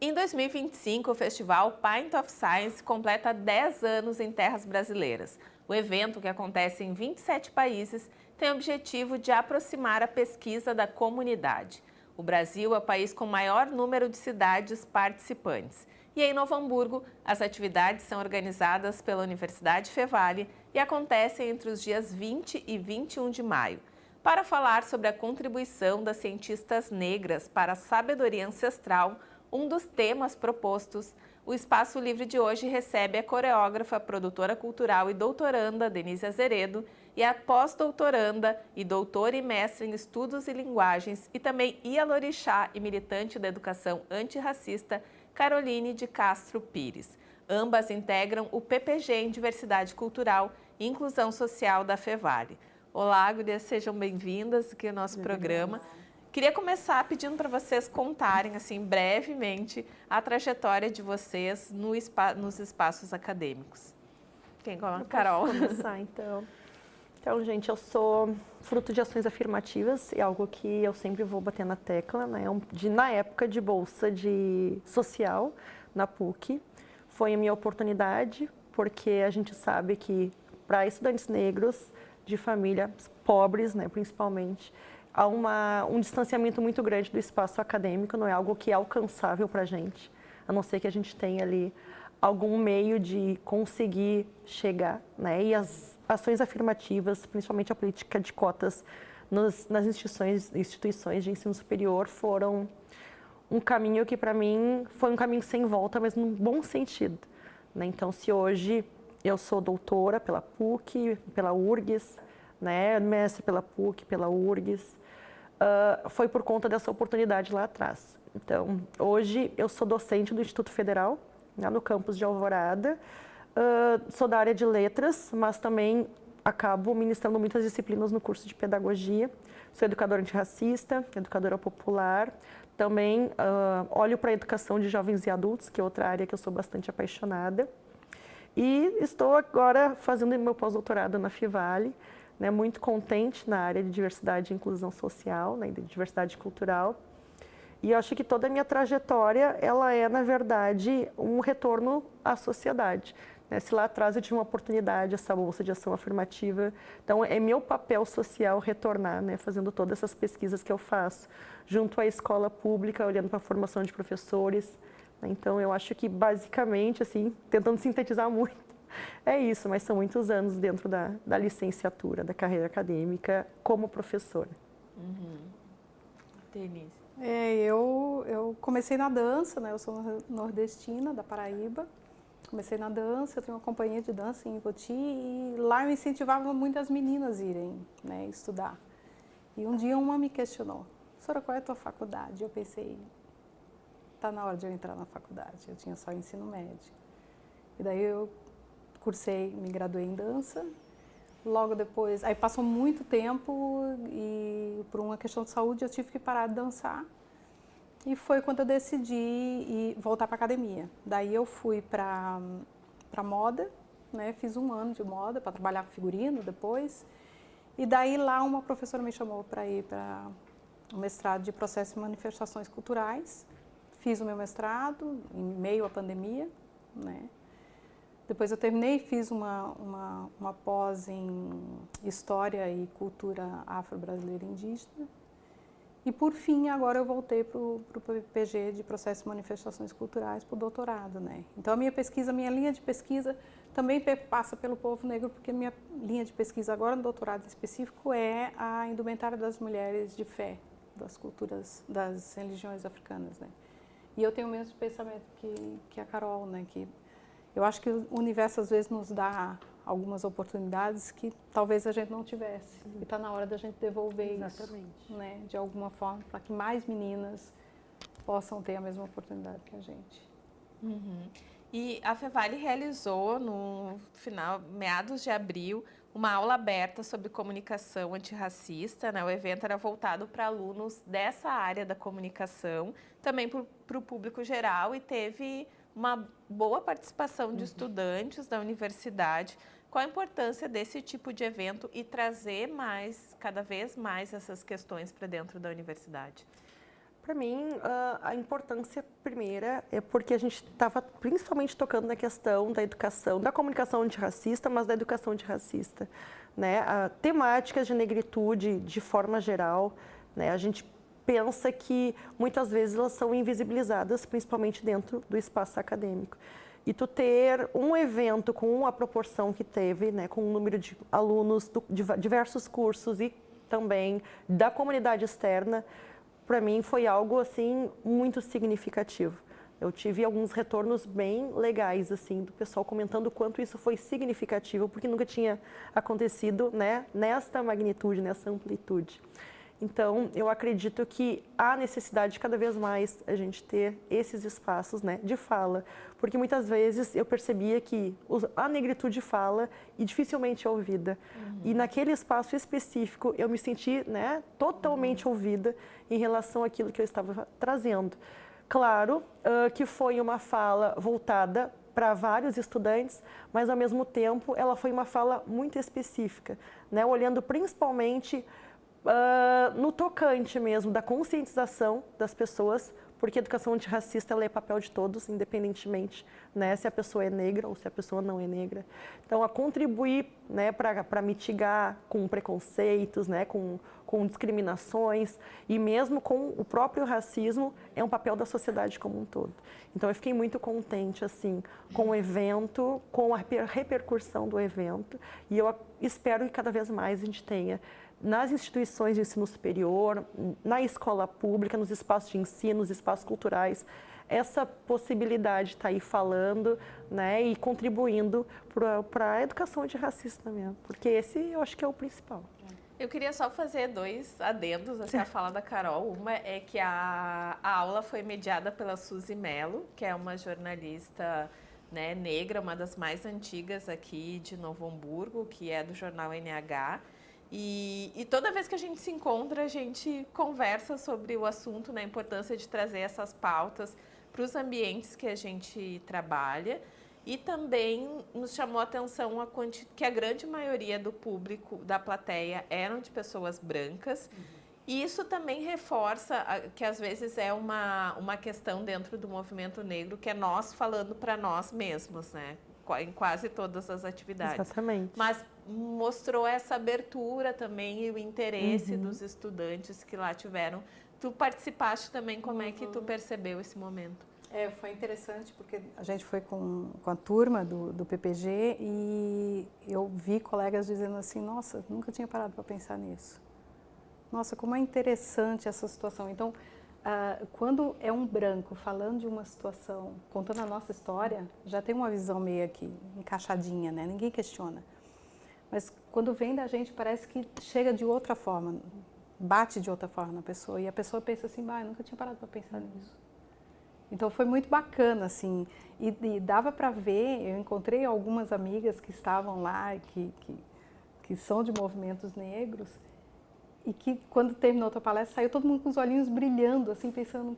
Em 2025, o festival Pint of Science completa 10 anos em terras brasileiras. O evento, que acontece em 27 países, tem o objetivo de aproximar a pesquisa da comunidade. O Brasil é o país com maior número de cidades participantes. E em Novo Hamburgo, as atividades são organizadas pela Universidade Fevale e acontecem entre os dias 20 e 21 de maio. Para falar sobre a contribuição das cientistas negras para a sabedoria ancestral, um dos temas propostos, o Espaço Livre de hoje recebe a coreógrafa, produtora cultural e doutoranda Denise Azeredo e a pós-doutoranda e doutora e mestre em Estudos e Linguagens e também ialorixá e militante da educação antirracista Caroline de Castro Pires. Ambas integram o PPG em Diversidade Cultural e Inclusão Social da Fevale. Olá, gurias, sejam bem-vindas aqui ao nosso programa. Queria começar pedindo para vocês contarem, assim, brevemente, a trajetória de vocês nos espaços acadêmicos. Quem começa? Carol. Posso começar, então. Então, gente, eu sou fruto de ações afirmativas, é algo que eu sempre vou bater na tecla, né? Na época de bolsa de social na PUC, foi a minha oportunidade, porque a gente sabe que para estudantes negros de famílias pobres, né, principalmente, há um distanciamento muito grande do espaço acadêmico, não é algo que é alcançável para a gente, a não ser que a gente tenha ali algum meio de conseguir chegar, né? E as ações afirmativas, principalmente a política de cotas nas instituições de ensino superior, foram um caminho que para mim foi um caminho sem volta, mas num bom sentido, né? Então, se hoje eu sou doutora pela PUC, pela URGS, né? Mestre pela PUC, pela URGS, foi por conta dessa oportunidade lá atrás. Então, hoje eu sou docente do Instituto Federal, né, no campus de Alvorada. Sou da área de letras, mas também acabo ministrando muitas disciplinas no curso de pedagogia. Sou educadora antirracista, educadora popular. Também olho para a educação de jovens e adultos, que é outra área que eu sou bastante apaixonada. E estou agora fazendo meu pós-doutorado na Fevale, né, muito contente na área de diversidade e inclusão social, né, de diversidade cultural. E eu acho que toda a minha trajetória, ela é, na verdade, um retorno à sociedade, né? Se lá atrás eu tive uma oportunidade, essa bolsa de ação afirmativa, então é meu papel social retornar, né, fazendo todas essas pesquisas que eu faço, junto à escola pública, olhando para a formação de professores, né? Então eu acho que, basicamente, assim, tentando sintetizar muito, é isso, mas são muitos anos dentro da licenciatura, da carreira acadêmica, como professora. Denise. Eu comecei na dança, né? Eu sou nordestina, da Paraíba. Comecei na dança, eu tenho uma companhia de dança em Ivoti e lá eu incentivava muitas meninas a irem, né, estudar. E um dia uma me questionou: "Sora, qual é a tua faculdade?" Eu pensei, tá na hora de eu entrar na faculdade. Eu tinha só ensino médio. E daí eu cursei, me graduei em dança. Logo depois, aí passou muito tempo e por uma questão de saúde eu tive que parar de dançar. E foi quando eu decidi voltar para academia. Daí eu fui para moda, né? Fiz um ano de moda para trabalhar com figurino depois. E daí lá uma professora me chamou para ir para um mestrado de processos e manifestações culturais. Fiz o meu mestrado em meio à pandemia, né? Depois eu terminei e fiz uma pós em História e Cultura Afro-Brasileira e Indígena. E, por fim, agora eu voltei para o PPG de Processos e Manifestações Culturais para o doutorado, né? Então, a minha linha de pesquisa também passa pelo povo negro, porque minha linha de pesquisa agora no doutorado específico é a indumentária das mulheres de fé, das culturas, das religiões africanas, né? E eu tenho o mesmo pensamento que a Carol, né? Que eu acho que o universo, às vezes, nos dá algumas oportunidades que talvez a gente não tivesse. E está na hora da gente devolver isso, né, de alguma forma, para que mais meninas possam ter a mesma oportunidade que a gente. E a Fevale realizou, no final, meados de abril, uma aula aberta sobre comunicação antirracista, né? O evento era voltado para alunos dessa área da comunicação, também para o público geral, e teve uma boa participação de estudantes da universidade. Qual a importância desse tipo de evento e trazer cada vez mais essas questões para dentro da universidade? Para mim, a importância primeira é porque a gente estava principalmente tocando na questão da educação, da comunicação antirracista, mas da educação antirracista, né? Temáticas de negritude de forma geral, né? A gente pensa que muitas vezes elas são invisibilizadas, principalmente dentro do espaço acadêmico. E tu ter um evento com a proporção que teve, né, com um número de alunos de diversos cursos e também da comunidade externa, para mim foi algo assim muito significativo. Eu tive alguns retornos bem legais assim do pessoal comentando o quanto isso foi significativo, porque nunca tinha acontecido, né, nesta magnitude, nessa amplitude. Então, eu acredito que há necessidade de cada vez mais a gente ter esses espaços, né, de fala, porque muitas vezes eu percebia que a negritude fala e dificilmente é ouvida. E naquele espaço específico eu me senti, né, totalmente ouvida em relação àquilo que eu estava trazendo. Claro que foi uma fala voltada para vários estudantes, mas ao mesmo tempo ela foi uma fala muito específica, né, olhando principalmente no tocante mesmo da conscientização das pessoas, porque a educação antirracista ela é papel de todos, independentemente, né, se a pessoa é negra ou se a pessoa não é negra. Então, a contribuir, né, para mitigar com preconceitos, né, com discriminações e mesmo com o próprio racismo, é um papel da sociedade como um todo. Então, eu fiquei muito contente assim, com o evento, com a repercussão do evento, e eu espero que cada vez mais a gente tenha nas instituições de ensino superior, na escola pública, nos espaços de ensino, nos espaços culturais, essa possibilidade de estar aí falando, né, e contribuindo para a educação antirracista mesmo, porque esse eu acho que é o principal. Eu queria só fazer 2 adendos assim, à fala da Carol. Uma é que a aula foi mediada pela Suzy Mello, que é uma jornalista, né, negra, uma das mais antigas aqui de Novo Hamburgo, que é do jornal NH. E toda vez que a gente se encontra, a gente conversa sobre o assunto, né, a importância de trazer essas pautas para os ambientes que a gente trabalha. E também nos chamou a atenção que a grande maioria do público, da plateia, eram de pessoas brancas. E isso também reforça que às vezes é uma questão dentro do movimento negro, que é nós falando para nós mesmos, né? Em quase todas as atividades. Exatamente. Mas mostrou essa abertura também e o interesse dos estudantes que lá tiveram. Tu participaste também, como é que tu percebeu esse momento? Foi interessante porque a gente foi com a turma do PPG e eu vi colegas dizendo assim, nossa, nunca tinha parado para pensar nisso. Nossa, como é interessante essa situação. Então, quando é um branco falando de uma situação, contando a nossa história, já tem uma visão meio aqui, encaixadinha, né? Ninguém questiona. Mas quando vem da gente, parece que chega de outra forma, bate de outra forma na pessoa. E a pessoa pensa assim, eu nunca tinha parado para pensar nisso. Então foi muito bacana, assim, e dava para ver, eu encontrei algumas amigas que estavam lá, que são de movimentos negros, e que quando terminou a tua palestra, saiu todo mundo com os olhinhos brilhando, assim, pensando,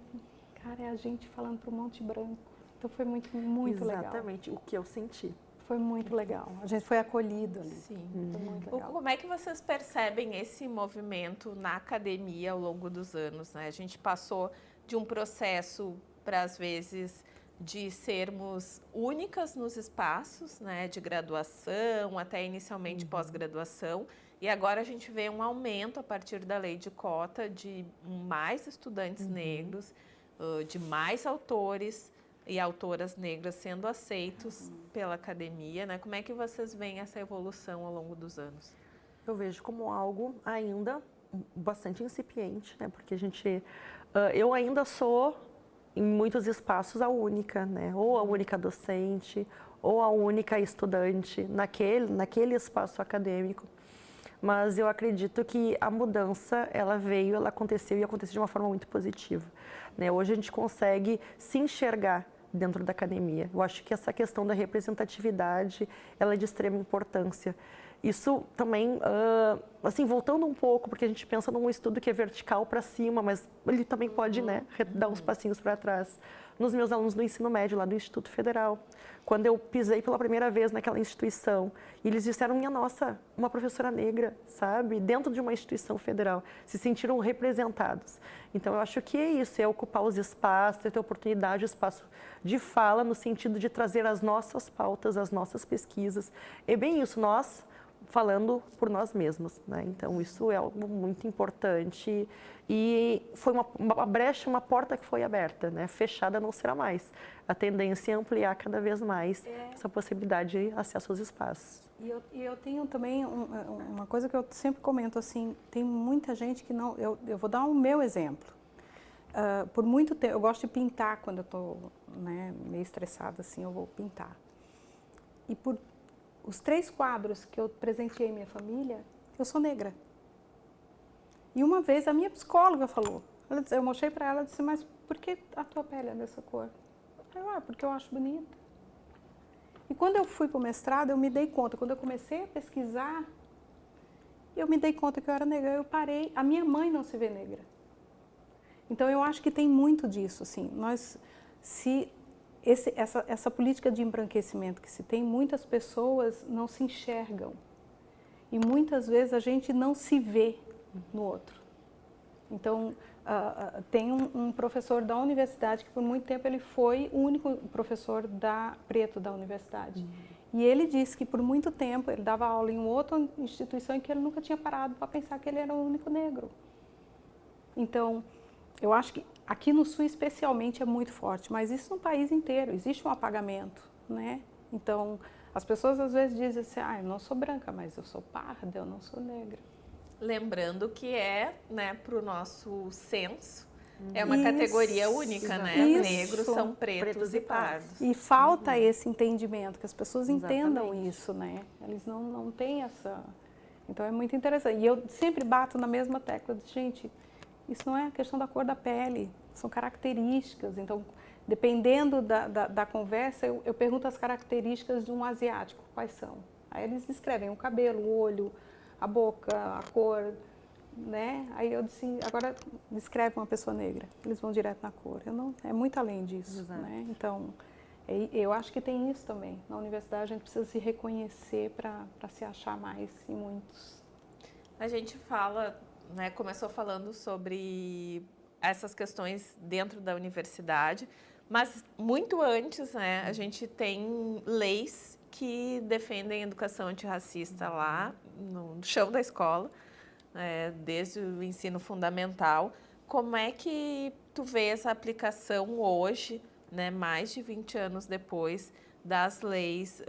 cara, é a gente falando para um monte branco. Então foi muito, muito legal. Exatamente o que eu senti. Foi muito legal. A gente foi acolhido ali. Sim. Foi muito legal. Como é que vocês percebem esse movimento na academia ao longo dos anos, né? A gente passou de um processo, para às vezes, de sermos únicas nos espaços, né, de graduação, até inicialmente pós-graduação, e agora a gente vê um aumento a partir da lei de cota de mais estudantes negros, de mais autores e autoras negras sendo aceitos pela academia, né? Como é que vocês veem essa evolução ao longo dos anos? Eu vejo como algo ainda bastante incipiente, né? Porque eu ainda sou em muitos espaços a única, né? Ou a única docente, ou a única estudante naquele espaço acadêmico. Mas eu acredito que a mudança, ela aconteceu e aconteceu de uma forma muito positiva, né? Hoje a gente consegue se enxergar dentro da academia. Eu acho que essa questão da representatividade, ela é de extrema importância. Isso também, assim, voltando um pouco, porque a gente pensa num estudo que é vertical para cima, mas ele também pode, né, dar uns passinhos para trás. Nos meus alunos do ensino médio, lá do Instituto Federal, quando eu pisei pela primeira vez naquela instituição, e eles disseram, minha nossa, uma professora negra, sabe? Dentro de uma instituição federal, se sentiram representados. Então, eu acho que é isso, é ocupar os espaços, é ter oportunidade, espaço de fala, no sentido de trazer as nossas pautas, as nossas pesquisas. É bem isso, nós falando por nós mesmos, né? Então, isso é algo muito importante e foi uma brecha, uma porta que foi aberta, né? Fechada não será mais. A tendência é ampliar cada vez mais essa possibilidade de acesso aos espaços. E eu tenho também uma coisa que eu sempre comento, assim, tem muita gente que não... Eu vou dar o meu exemplo. Por muito tempo, eu gosto de pintar quando eu estou, né, meio estressada, assim, eu vou pintar. E por os 3 quadros que eu presenteei minha família, eu sou negra. E uma vez a minha psicóloga falou, eu mostrei para ela e disse, mas por que a tua pele é dessa cor? Porque eu acho bonita. E quando eu fui para o mestrado, eu me dei conta, quando eu comecei a pesquisar, eu me dei conta que eu era negra, eu parei, a minha mãe não se vê negra. Então eu acho que tem muito disso, assim, essa política de embranquecimento que se tem, muitas pessoas não se enxergam. E muitas vezes a gente não se vê no outro. Então, tem um professor da universidade que por muito tempo ele foi o único professor preto da universidade. E ele disse que por muito tempo ele dava aula em outra instituição em que ele nunca tinha parado para pensar que ele era o único negro. Então, eu acho que aqui no Sul especialmente é muito forte, mas isso no país inteiro, existe um apagamento, né? Então, as pessoas às vezes dizem assim, eu não sou branca, mas eu sou parda, eu não sou negra. Lembrando que né, para o nosso censo, é uma categoria única, né? Negros são pretos e pardos. E falta esse entendimento, que as pessoas entendam isso, né? Eles não têm essa... Então, é muito interessante. E eu sempre bato na mesma tecla de, gente, isso não é a questão da cor da pele, são características. Então, dependendo da conversa, eu pergunto as características de um asiático, quais são? Aí eles descrevem o cabelo, o olho, a boca, a cor, né? Aí eu disse, agora descreve uma pessoa negra, eles vão direto na cor. É muito além disso, né? Então, eu acho que tem isso também. Na universidade a gente precisa se reconhecer para se achar mais em muitos. A gente fala, né, começou falando sobre essas questões dentro da universidade, mas muito antes, né, a gente tem leis que defendem a educação antirracista lá no chão da escola, desde o ensino fundamental. Como é que tu vê essa aplicação hoje, né, mais de 20 anos depois, das leis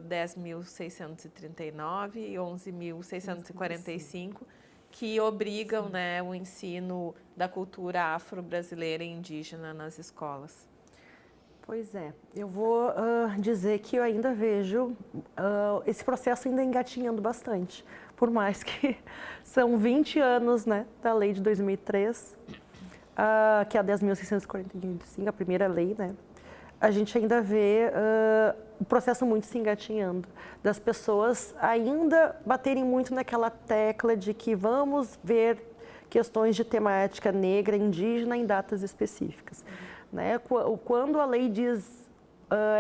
10.639 e 11.645, que obrigam, né, o ensino da cultura afro-brasileira e indígena nas escolas? Pois é, eu vou dizer que eu ainda vejo esse processo ainda engatinhando bastante, por mais que são 20 anos, né, da lei de 2003, que é a 10.645, a primeira lei, né, a gente ainda vê o processo muito se engatinhando, das pessoas ainda baterem muito naquela tecla de que vamos ver questões de temática negra, indígena em datas específicas. Né? Quando a lei diz,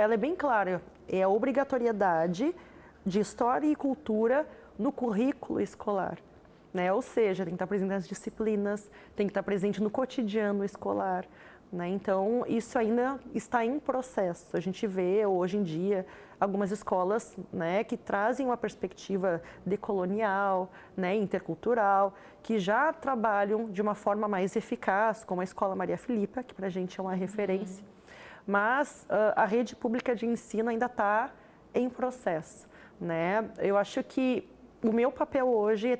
ela é bem clara, é a obrigatoriedade de história e cultura no currículo escolar. Né? Ou seja, tem que estar presente nas disciplinas, tem que estar presente no cotidiano escolar. Né? Então, isso ainda está em processo. A gente vê hoje em dia algumas escolas, né, que trazem uma perspectiva decolonial, né, intercultural, que já trabalham de uma forma mais eficaz, como a Escola Maria Filipa, que para a gente é uma referência. Mas a rede pública de ensino ainda está em processo. Né? Eu acho que o meu papel hoje é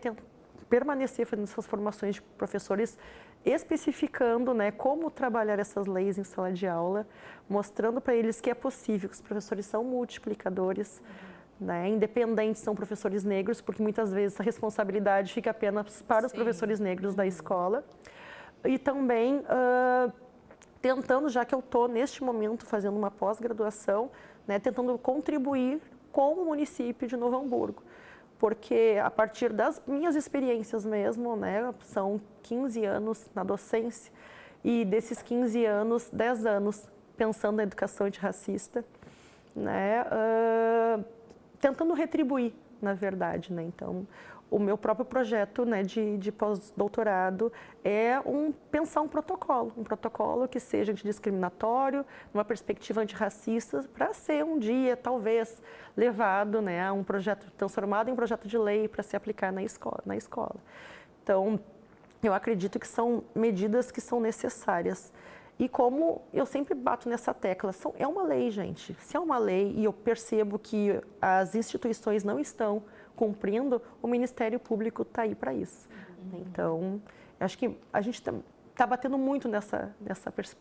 permanecer fazendo essas formações de professores, especificando, né, como trabalhar essas leis em sala de aula, mostrando para eles que é possível, que os professores são multiplicadores, né, independentes, são professores negros, porque muitas vezes a responsabilidade fica apenas para os professores negros da escola. E também tentando, já que eu estou neste momento fazendo uma pós-graduação, né, tentando contribuir com o município de Novo Hamburgo. porque a partir das minhas experiências mesmo, né, são 15 anos na docência, e desses 15 anos, 10 anos pensando na educação antirracista, né, tentando retribuir, na verdade, né, então o meu próprio projeto, né, de pós-doutorado é pensar um protocolo que seja antidiscriminatório, numa perspectiva antirracista, para ser um dia, talvez, levado, né, a um projeto, transformado em um projeto de lei para se aplicar na escola. Então, eu acredito que são medidas que são necessárias. E como eu sempre bato nessa tecla, é uma lei, gente. Se é uma lei e eu percebo que as instituições não estão cumprindo, o Ministério Público está aí para isso. Então, acho que a gente está batendo muito nessa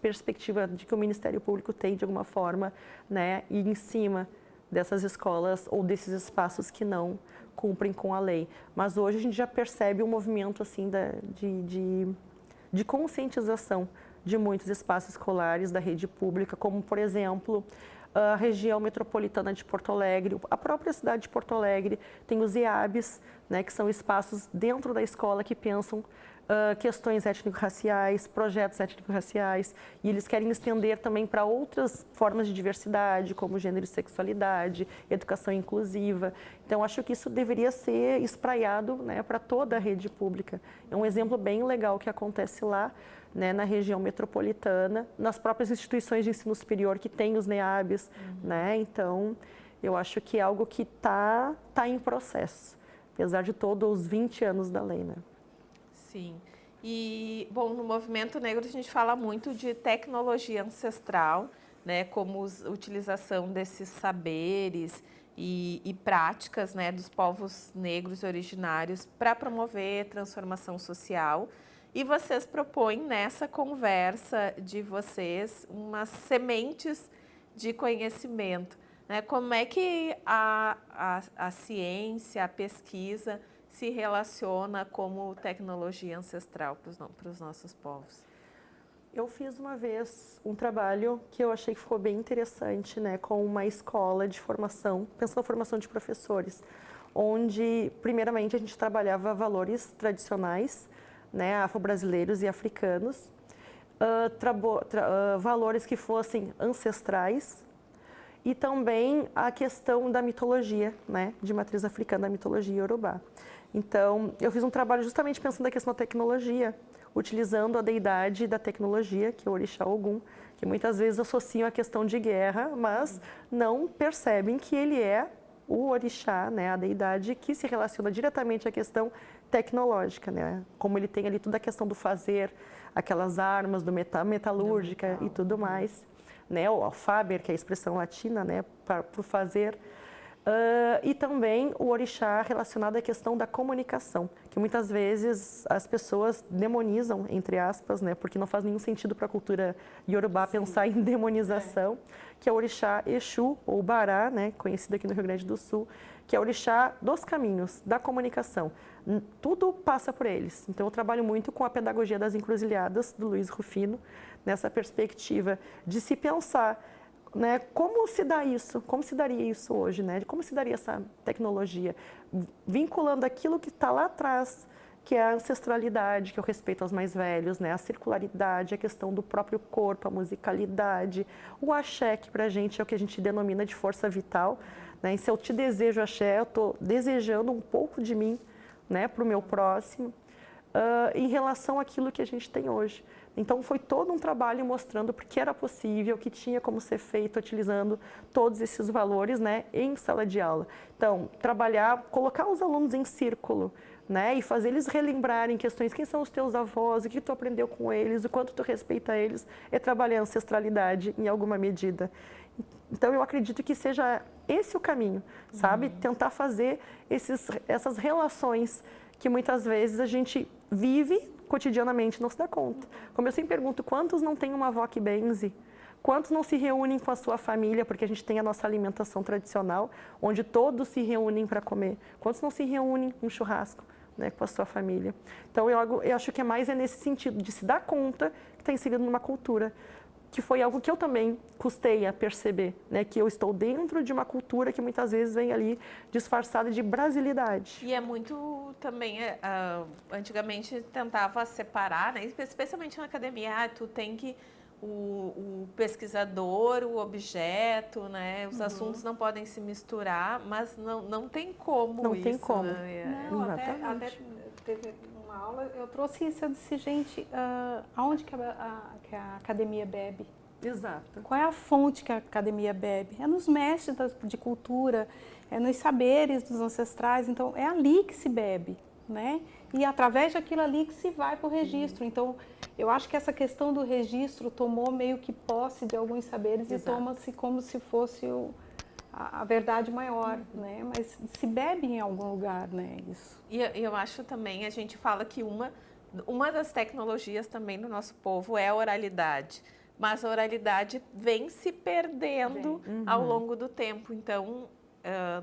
perspectiva de que o Ministério Público tem, de alguma forma, né, ir em cima dessas escolas ou desses espaços que não cumprem com a lei. Mas hoje a gente já percebe um movimento assim, de conscientização de muitos espaços escolares da rede pública, como, por exemplo, a região metropolitana de Porto Alegre, a própria cidade de Porto Alegre tem os EABs, né, que são espaços dentro da escola que pensam questões étnico-raciais, projetos étnico-raciais, e eles querem estender também para outras formas de diversidade, como gênero e sexualidade, educação inclusiva. Então, acho que isso deveria ser espraiado, né, para toda a rede pública. É um exemplo bem legal que acontece lá, né, na região metropolitana, nas próprias instituições de ensino superior que têm os NEABs, né? Então, eu acho que é algo que tá em processo, apesar de todos os 20 anos da lei, né? Sim. E, bom, no movimento negro a gente fala muito de tecnologia ancestral, né, como utilização desses saberes e práticas, né, dos povos negros originários para promover transformação social. E vocês propõem nessa conversa de vocês umas sementes de conhecimento, né? Como é que a ciência, a pesquisa se relaciona como tecnologia ancestral para os nossos povos? Eu fiz uma vez um trabalho que eu achei que ficou bem interessante, né, com uma escola de formação, pensando na formação de professores, onde, primeiramente, a gente trabalhava valores tradicionais, né, afro-brasileiros e africanos, valores que fossem ancestrais e também a questão da mitologia, né, de matriz africana, da mitologia iorubá. Então, eu fiz um trabalho justamente pensando na questão da tecnologia, utilizando a deidade da tecnologia, que é o Orixá Ogum, que muitas vezes associam a questão de guerra, mas não percebem que ele é o orixá, né, a deidade que se relaciona diretamente à questão tecnológica, né, como ele tem ali toda a questão do fazer, aquelas armas do metalúrgica e tudo mais, né, o faber, que é a expressão latina, né, para o fazer. E também o orixá relacionado à questão da comunicação, que muitas vezes as pessoas demonizam, entre aspas, né, porque não faz nenhum sentido para a cultura iorubá pensar em demonização, que é o orixá Exu, ou Bará, né, conhecido aqui no Rio Grande do Sul, que é o orixá dos caminhos, da comunicação. Tudo passa por eles. Então, eu trabalho muito com a pedagogia das encruzilhadas, do Luiz Rufino, nessa perspectiva de se pensar, né, como se dá isso, como se daria isso hoje, né, como se daria essa tecnologia, vinculando aquilo que está lá atrás, que é a ancestralidade, que é o respeito aos mais velhos, né, a circularidade, a questão do próprio corpo, a musicalidade, o axé, que para a gente é o que a gente denomina de força vital, né, e se eu te desejo axé, eu estou desejando um pouco de mim, né, para o meu próximo, em relação àquilo que a gente tem hoje. Então, foi todo um trabalho mostrando porque era possível, que tinha como ser feito, utilizando todos esses valores, né, em sala de aula. Então, trabalhar, colocar os alunos em círculo, né, e fazer eles relembrarem questões, quem são os teus avós, o que tu aprendeu com eles, o quanto tu respeita eles, é trabalhar a ancestralidade em alguma medida. Então, eu acredito que seja esse o caminho, sabe? Tentar fazer essas relações que muitas vezes a gente vive cotidianamente, não se dá conta. Como eu sempre pergunto, quantos não têm uma avó que benze? Quantos não se reúnem com a sua família, porque a gente tem a nossa alimentação tradicional, onde todos se reúnem para comer? Quantos não se reúnem num churrasco, né, com a sua família? Então, eu acho que é mais nesse sentido, de se dar conta que está inserido numa cultura que foi algo que eu também custei a perceber, né? Que eu estou dentro de uma cultura que muitas vezes vem ali disfarçada de brasilidade. E é muito também, antigamente tentava separar, né? Especialmente na academia, tu tem que, o pesquisador, o objeto, né? Os assuntos não podem se misturar, mas não tem como Não isso, tem como. né? Não, até Exatamente. teve uma aula, eu trouxe isso, eu disse, gente, aonde que a academia bebe? Exato. Qual é a fonte que a academia bebe? É nos mestres de cultura, é nos saberes dos ancestrais, então é ali que se bebe, né? E através daquilo ali que se vai para o registro. Então, eu acho que essa questão do registro tomou meio que posse de alguns saberes. Exato. E toma-se como se fosse a verdade maior, né? Mas se bebe em algum lugar, né? Isso. E eu acho também, a gente fala que uma das tecnologias também do nosso povo é a oralidade. Mas a oralidade vem se perdendo ao longo do tempo. Então,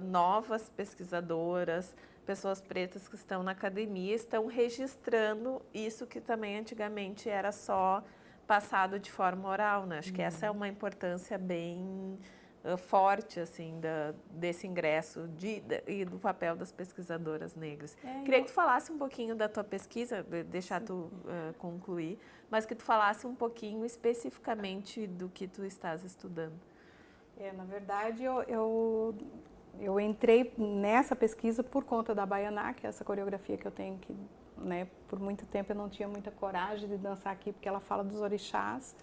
novas pesquisadoras, pessoas pretas que estão na academia, estão registrando isso que também antigamente era só passado de forma oral, né? Acho que essa é uma importância bem forte, assim, desse ingresso e do papel das pesquisadoras negras. Queria que tu falasse um pouquinho da tua pesquisa, deixar tu concluir, mas que tu falasse um pouquinho especificamente do que tu estás estudando. Na verdade, eu entrei nessa pesquisa por conta da Baianá, que é essa coreografia que eu tenho que, né, por muito tempo eu não tinha muita coragem de dançar aqui, porque ela fala dos orixás,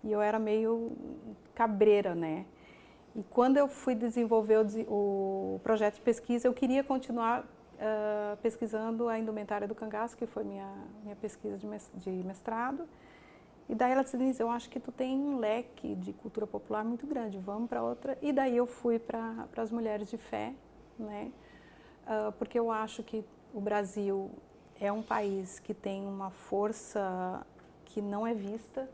e eu era meio cabreira, né? E quando eu fui desenvolver o projeto de pesquisa, eu queria continuar pesquisando a indumentária do cangaço, que foi minha pesquisa de mestrado. E daí ela disse, Denise, eu acho que tu tem um leque de cultura popular muito grande, vamos para outra. E daí eu fui para as mulheres de fé, né? Porque eu acho que o Brasil é um país que tem uma força que não é vista,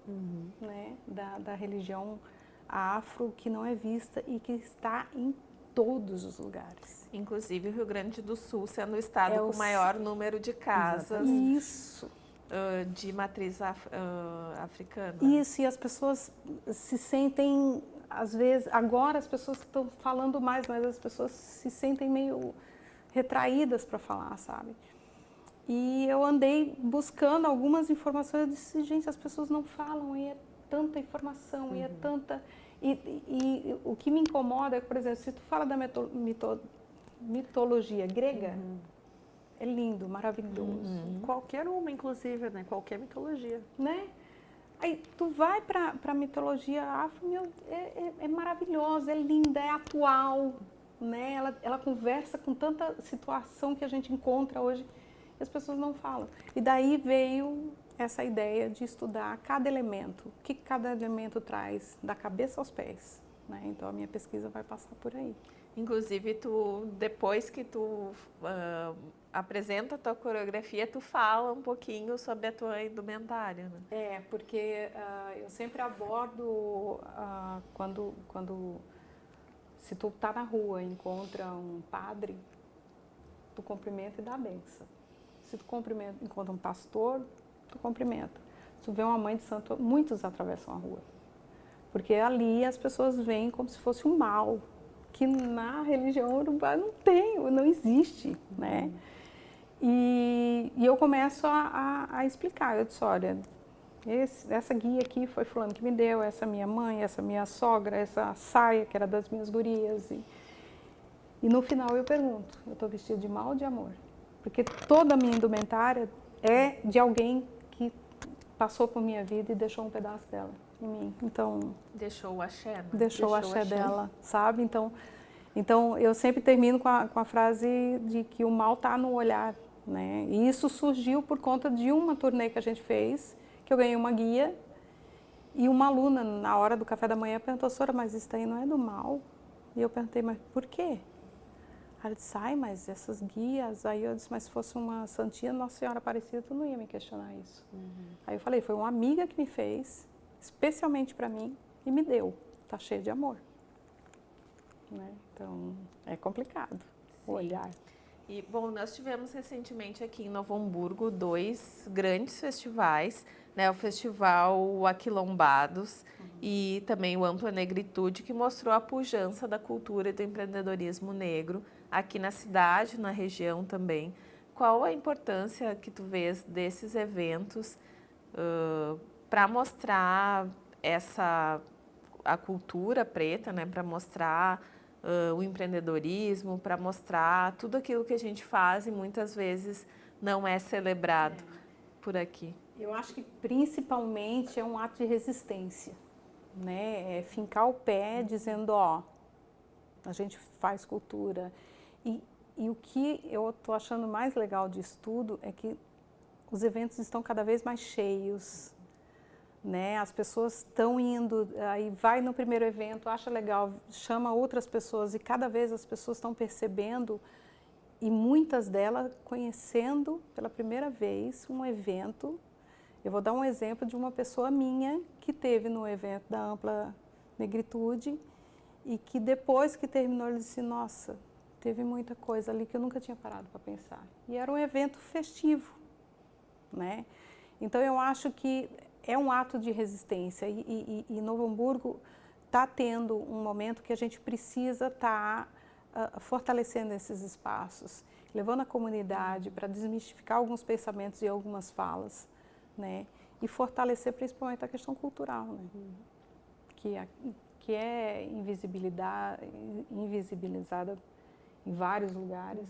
né? Da religião afro, que não é vista e que está em todos os lugares. Inclusive o Rio Grande do Sul sendo o estado com o maior número de casas. Isso. De matriz africana. Isso, e as pessoas se sentem, às vezes, agora as pessoas estão falando mais, mas as pessoas se sentem meio retraídas para falar, sabe? E eu andei buscando algumas informações, eu disse, gente, as pessoas não falam, e é tanta informação, e é tanta... E o que me incomoda é, por exemplo, se tu fala da mitologia grega, é lindo, maravilhoso. Qualquer uma, inclusive, né? Qualquer mitologia. Né? Aí tu vai para a mitologia afro, é maravilhosa, é linda, é atual, né? Ela conversa com tanta situação que a gente encontra hoje e as pessoas não falam. E daí veio essa ideia de estudar cada elemento, o que cada elemento traz da cabeça aos pés, né? Então a minha pesquisa vai passar por aí. Inclusive, depois que tu apresenta a tua coreografia, tu fala um pouquinho sobre a tua indumentária, né? Porque eu sempre abordo se tu tá na rua e encontra um padre, tu cumprimenta e dá a benção. Se tu encontra um pastor, tu cumprimenta. Se tu vê uma mãe de santo, muitos atravessam a rua. Porque ali as pessoas veem como se fosse um mal, que na religião urubá não existe, né? E eu começo a explicar, eu disse, olha, essa guia aqui foi fulano que me deu, essa minha mãe, essa minha sogra, essa saia que era das minhas gurias. E no final eu pergunto, eu estou vestida de mal ou de amor? Porque toda a minha indumentária é de alguém que passou por minha vida e deixou um pedaço dela em mim. Então, deixou o axé, né? Deixou o axé dela, sabe? Então eu sempre termino com a frase de que o mal está no olhar, né? E isso surgiu por conta de uma turnê que a gente fez, que eu ganhei uma guia e uma aluna, na hora do café da manhã, perguntou, Sora, mas isso aí não é do mal? E eu perguntei, mas por quê? Ela disse, mas essas guias... Aí eu disse, mas se fosse uma santinha Nossa Senhora Aparecida, tu não ia me questionar isso. Aí eu falei, foi uma amiga que me fez, especialmente para mim, e me deu. Tá cheio de amor. Né? Então, é complicado o olhar. E, bom, nós tivemos recentemente aqui em Novo Hamburgo 2 grandes festivais, né? O Festival Aquilombados e também o Ampla Negritude, que mostrou a pujança da cultura e do empreendedorismo negro aqui na cidade, na região também. Qual a importância que tu vês desses eventos para mostrar a cultura preta, né? Para mostrar o empreendedorismo, para mostrar tudo aquilo que a gente faz e muitas vezes não é celebrado por aqui? Eu acho que principalmente é um ato de resistência, né? É fincar o pé dizendo, ó, a gente faz cultura. E o que eu estou achando mais legal disso tudo é que os eventos estão cada vez mais cheios, né? As pessoas estão indo, aí vai no primeiro evento, acha legal, chama outras pessoas e cada vez as pessoas estão percebendo e muitas delas conhecendo pela primeira vez um evento. Eu vou dar um exemplo de uma pessoa minha que teve no evento da Ampla Negritude e que depois que terminou ele disse, nossa, teve muita coisa ali que eu nunca tinha parado para pensar. E era um evento festivo, né? Então eu acho que é um ato de resistência e Novo Hamburgo está tendo um momento que a gente precisa estar fortalecendo esses espaços, levando a comunidade para desmistificar alguns pensamentos e algumas falas, né? E fortalecer principalmente a questão cultural, né? Que é invisibilizada em vários lugares,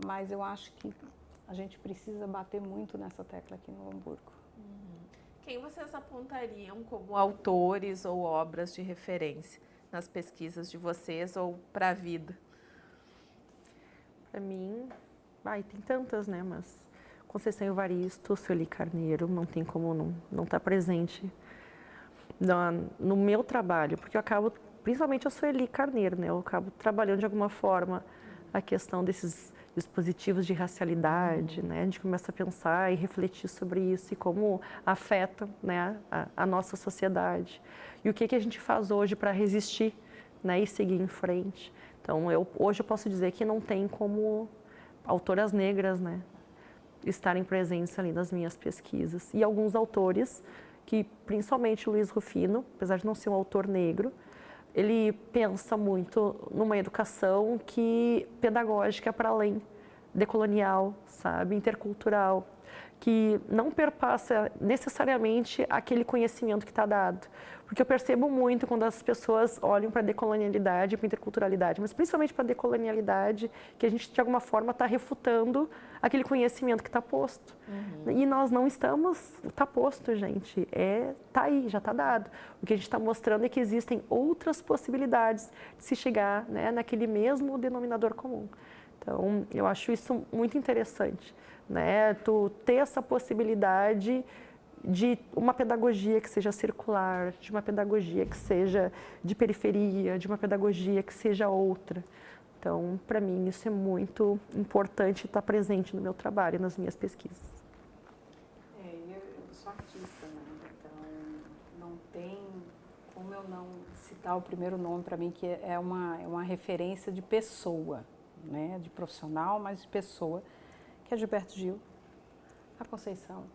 mas eu acho que a gente precisa bater muito nessa tecla aqui em Novo Hamburgo. Quem vocês apontariam como autores ou obras de referência nas pesquisas de vocês ou para a vida? Para mim, tem tantas, né? Mas Conceição Evaristo, Sueli Carneiro, não tem como não estar presente no meu trabalho, porque eu acabo, principalmente a Sueli Carneiro, né? Eu acabo trabalhando de alguma forma a questão desses dispositivos de racialidade, né? A gente começa a pensar e refletir sobre isso e como afeta, né, a nossa sociedade. E o que a gente faz hoje para resistir, né, e seguir em frente. Então, hoje eu posso dizer que não tem como autoras negras, né, estarem presentes ali nas minhas pesquisas. E alguns autores, que principalmente Luiz Rufino, apesar de não ser um autor negro, ele pensa muito numa educação pedagógica para além, decolonial, sabe, intercultural, que não perpassa necessariamente aquele conhecimento que está dado. Porque eu percebo muito quando as pessoas olham para a decolonialidade, para a interculturalidade, mas principalmente para a decolonialidade, que a gente de alguma forma está refutando aquele conhecimento que está posto. E nós não estamos, está posto, gente, está aí, já está dado. O que a gente está mostrando é que existem outras possibilidades de se chegar, né, naquele mesmo denominador comum. Então, eu acho isso muito interessante, né, tu ter essa possibilidade de uma pedagogia que seja circular, de uma pedagogia que seja de periferia, de uma pedagogia que seja outra. Então, para mim, isso é muito importante estar presente no meu trabalho, nas minhas pesquisas. Eu sou artista, né? Então não tem como eu não citar o primeiro nome para mim, que é uma referência de pessoa, né? De profissional, mas de pessoa, que é Gilberto Gil, a Conceição.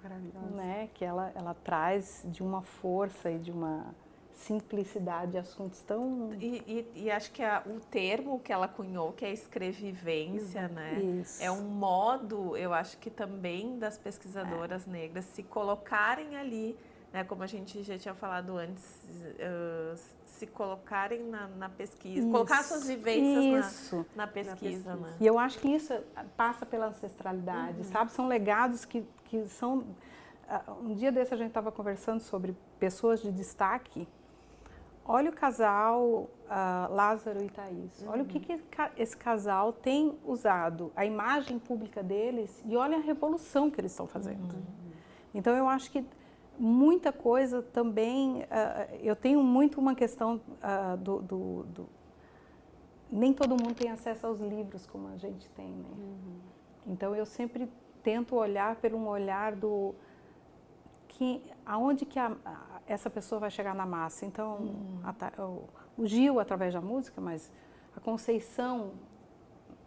Maravilhosa. Né? Que ela traz de uma força e de uma simplicidade de assuntos tão... E acho que o termo que ela cunhou, que é escrevivência, né? Isso. É um modo, eu acho que também das pesquisadoras negras se colocarem ali, né? Como a gente já tinha falado antes, se colocarem na pesquisa, isso. Colocar suas vivências na pesquisa, né? E eu acho que isso passa pela ancestralidade, sabe? São legados que são... Um dia desse a gente estava conversando sobre pessoas de destaque. Olha o casal Lázaro e Thaís. Olha o que esse casal tem usado, a imagem pública deles, e olha a revolução que eles estão fazendo. Então, eu acho que muita coisa também... eu tenho muito uma questão nem todo mundo tem acesso aos livros como a gente tem, né? Então, eu sempre tento olhar por um olhar aonde que essa pessoa vai chegar na massa. Então, o Gil através da música, mas a Conceição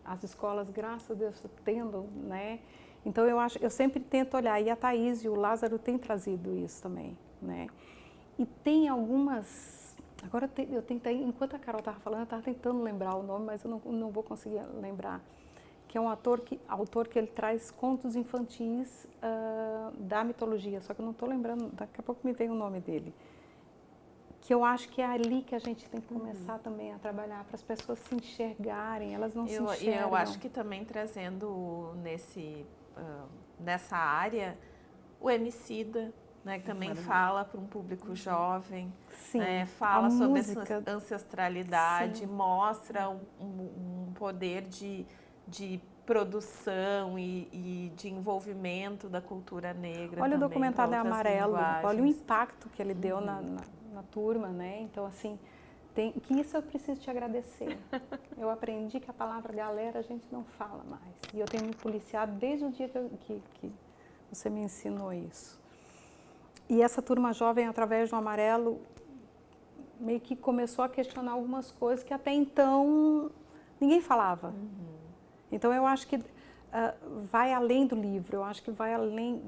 as escolas, graças a Deus, tendo, né? Então eu sempre tento olhar, e a Thaís e o Lázaro têm trazido isso também, né? E tem algumas, agora eu tentei, enquanto a Carol estava falando, eu estava tentando lembrar o nome, mas eu não vou conseguir lembrar, que é um autor que ele traz contos infantis da mitologia, só que eu não estou lembrando, daqui a pouco me vem o nome dele. Que eu acho que é ali que a gente tem que começar também a trabalhar, para as pessoas se enxergarem, elas não se enxergam. Eu acho que também trazendo nessa área o Emicida, né, que também fala para um público jovem, Sim, né, fala sobre música, essa ancestralidade, sim, mostra um poder de produção e de envolvimento da cultura negra. Olha também, o documentário Amarelo, olha o impacto que ele deu na turma, né? Então, assim, que isso eu preciso te agradecer. Eu aprendi que a palavra galera a gente não fala mais. E eu tenho me policiado desde o dia que você me ensinou isso. E essa turma jovem, através do Amarelo, meio que começou a questionar algumas coisas que até então ninguém falava. Então, eu acho que vai além do livro, eu acho que vai além,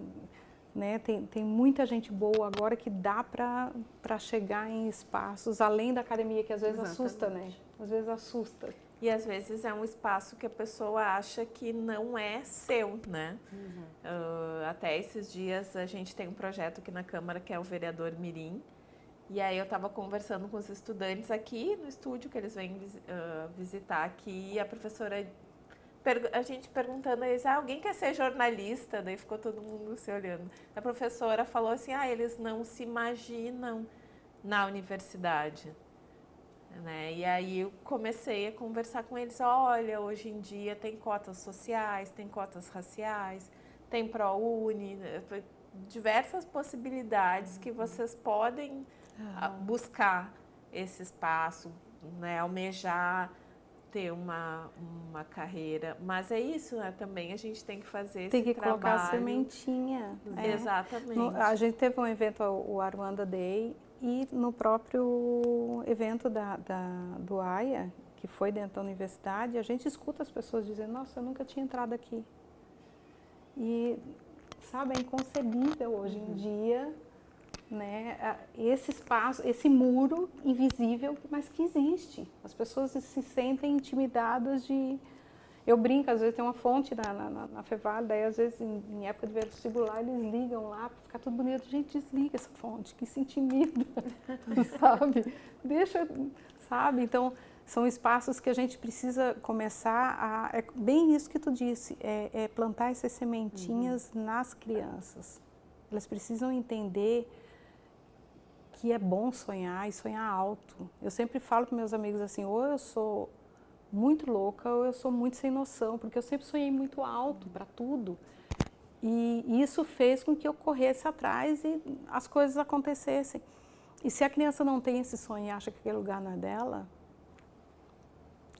né? Tem muita gente boa agora que dá para chegar em espaços além da academia, que às vezes assusta, né? Às vezes assusta. E às vezes é um espaço que a pessoa acha que não é seu, né? Até esses dias a gente tem um projeto aqui na Câmara que é o Vereador Mirim. E aí eu estava conversando com os estudantes aqui no estúdio, que eles vêm visitar aqui, e a professora, a gente perguntando a eles, alguém quer ser jornalista? Daí ficou todo mundo se olhando. A professora falou assim, eles não se imaginam na universidade. Né? E aí eu comecei a conversar com eles, olha, hoje em dia tem cotas sociais, tem cotas raciais, tem ProUni, diversas possibilidades que vocês podem buscar esse espaço, né? Almejar ter uma carreira, mas é isso, né? Também a gente tem que fazer esse trabalho. Tem que colocar a sementinha. Exatamente. A gente teve um evento, o Aruanda Day, e no próprio evento do AIA, que foi dentro da universidade, a gente escuta as pessoas dizendo, nossa, eu nunca tinha entrado aqui. E, sabe, é inconcebível hoje em dia, né, esse espaço, esse muro invisível, mas que existe. As pessoas se sentem intimidadas de... Eu brinco, às vezes tem uma fonte na Fevale, daí às vezes em época de vestibular eles ligam lá para ficar tudo bonito. Gente, desliga essa fonte, que se intimida, sabe? Deixa, sabe? Então, são espaços que a gente precisa começar é bem isso que tu disse, é plantar essas sementinhas nas crianças. Elas precisam entender que é bom sonhar e sonhar alto. Eu sempre falo para meus amigos assim, ou eu sou muito louca ou eu sou muito sem noção, porque eu sempre sonhei muito alto para tudo. E isso fez com que eu corresse atrás e as coisas acontecessem. E se a criança não tem esse sonho e acha que aquele lugar não é dela,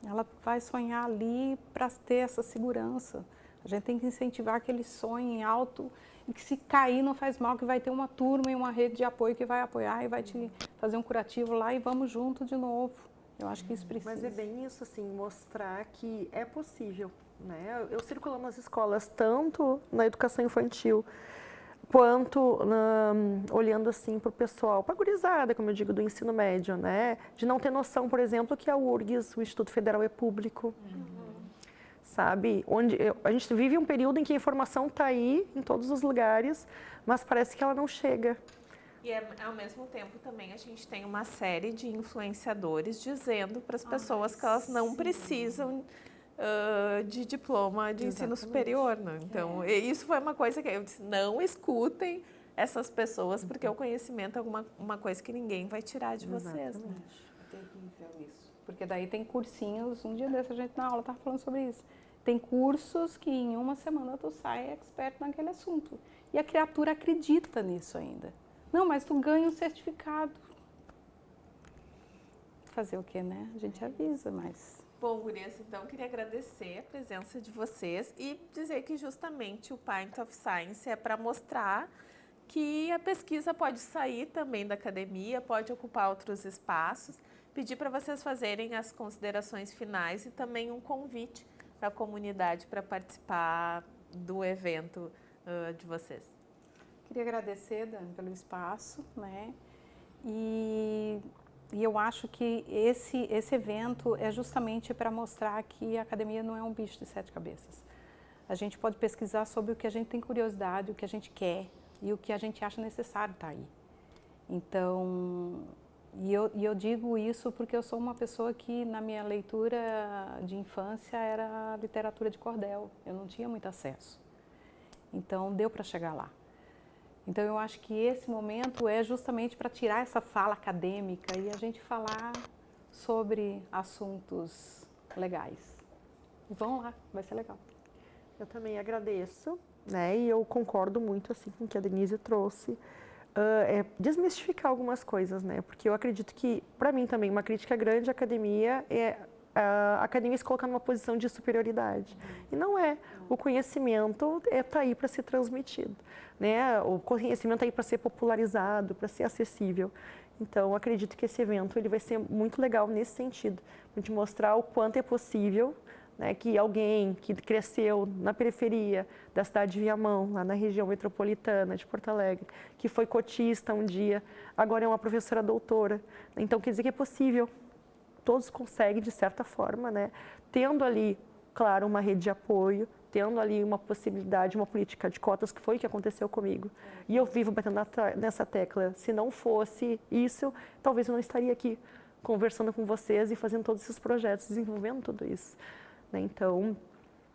ela vai sonhar ali para ter essa segurança. A gente tem que incentivar que ele sonhe alto e que se cair não faz mal, que vai ter uma turma e uma rede de apoio que vai apoiar e vai te fazer um curativo lá e vamos junto de novo. Eu acho que isso precisa. Mas é bem isso, assim, mostrar que é possível, né? Eu circulo nas escolas, tanto na educação infantil, quanto olhando assim para o pessoal, para a gurizada, como eu digo, do ensino médio, né? De não ter noção, por exemplo, que a URGS, o Instituto Federal, é público. Sabe? A gente vive um período em que a informação está aí, em todos os lugares, mas parece que ela não chega. E ao mesmo tempo também a gente tem uma série de influenciadores dizendo para as pessoas que elas não precisam de diploma de ensino superior. Né? Então, isso foi uma coisa que eu disse, não escutem essas pessoas, porque o conhecimento é uma coisa que ninguém vai tirar de vocês. Né? É terrível isso. Porque daí tem cursinhos, um dia desse a gente na aula estava falando sobre isso. Tem cursos que em uma semana tu sai expert naquele assunto. E a criatura acredita nisso ainda. Não, mas tu ganha um certificado. Fazer o quê, né? A gente avisa, mas... Bom, gurias, então queria agradecer a presença de vocês e dizer que justamente o Pint of Science é para mostrar que a pesquisa pode sair também da academia, pode ocupar outros espaços. Pedir para vocês fazerem as considerações finais e também um convite para a comunidade para participar do evento de vocês? Queria agradecer, Dani, pelo espaço, né? E eu acho que esse evento é justamente para mostrar que a academia não é um bicho de 7 cabeças. A gente pode pesquisar sobre o que a gente tem curiosidade, o que a gente quer e o que a gente acha necessário estar aí. Então, eu digo isso porque eu sou uma pessoa que na minha leitura de infância era literatura de cordel, eu não tinha muito acesso. Então, deu para chegar lá. Então, eu acho que esse momento é justamente para tirar essa fala acadêmica e a gente falar sobre assuntos legais. Vão lá, vai ser legal. Eu também agradeço, né? E eu concordo muito assim com o que a Denise trouxe. Desmistificar algumas coisas, né? Porque eu acredito que, para mim também, uma crítica grande à academia é a academia se colocar numa posição de superioridade. E não é. O conhecimento está aí para ser transmitido, né? O conhecimento está aí para ser popularizado, para ser acessível. Então, eu acredito que esse evento ele vai ser muito legal nesse sentido, para te mostrar o quanto é possível, né, que alguém que cresceu na periferia da cidade de Viamão, lá na região metropolitana de Porto Alegre, que foi cotista um dia, agora é uma professora doutora. Então, quer dizer que é possível. Todos conseguem, de certa forma, né, tendo ali, claro, uma rede de apoio, tendo ali uma possibilidade, uma política de cotas, que foi o que aconteceu comigo. E eu vivo batendo nessa tecla. Se não fosse isso, talvez eu não estaria aqui conversando com vocês e fazendo todos esses projetos, desenvolvendo tudo isso. Então,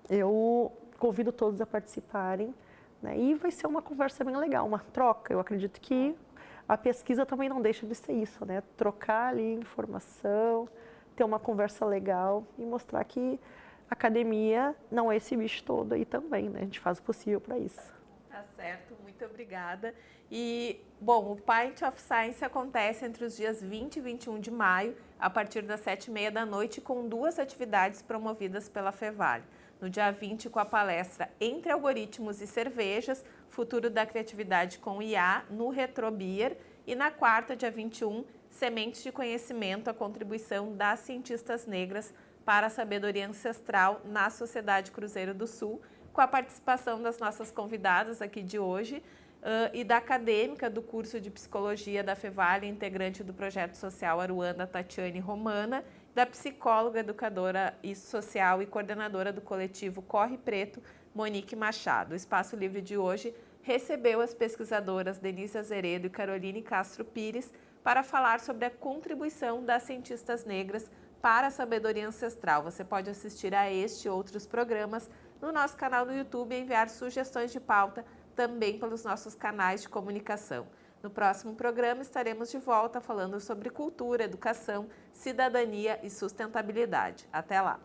eu convido todos a participarem, né? E vai ser uma conversa bem legal, uma troca. Eu acredito que a pesquisa também não deixa de ser isso, né? Trocar ali informação, ter uma conversa legal e mostrar que a academia não é esse bicho todo aí também, né? A gente faz o possível para isso. Tá certo, muito obrigada. E, bom, o Pint of Science acontece entre os dias 20 e 21 de maio, a partir das 7h30 da noite, com 2 atividades promovidas pela Fevale. No dia 20, com a palestra Entre Algoritmos e Cervejas, Futuro da Criatividade com IA, no Retrobeer. E na quarta, dia 21, Sementes de Conhecimento, a contribuição das cientistas negras para a sabedoria ancestral na Sociedade Cruzeiro do Sul, com a participação das nossas convidadas aqui de hoje e da acadêmica do curso de Psicologia da Fevale, integrante do Projeto Social Aruanda, Tatiane Romana, da psicóloga, educadora e social e coordenadora do coletivo Corre Preto, Monique Machado. O Espaço Livre de hoje recebeu as pesquisadoras Denise Azeredo e Caroline Castro Pires para falar sobre a contribuição das cientistas negras para a sabedoria ancestral. Você pode assistir a este e outros programas no nosso canal no YouTube e enviar sugestões de pauta também pelos nossos canais de comunicação. No próximo programa estaremos de volta falando sobre cultura, educação, cidadania e sustentabilidade. Até lá!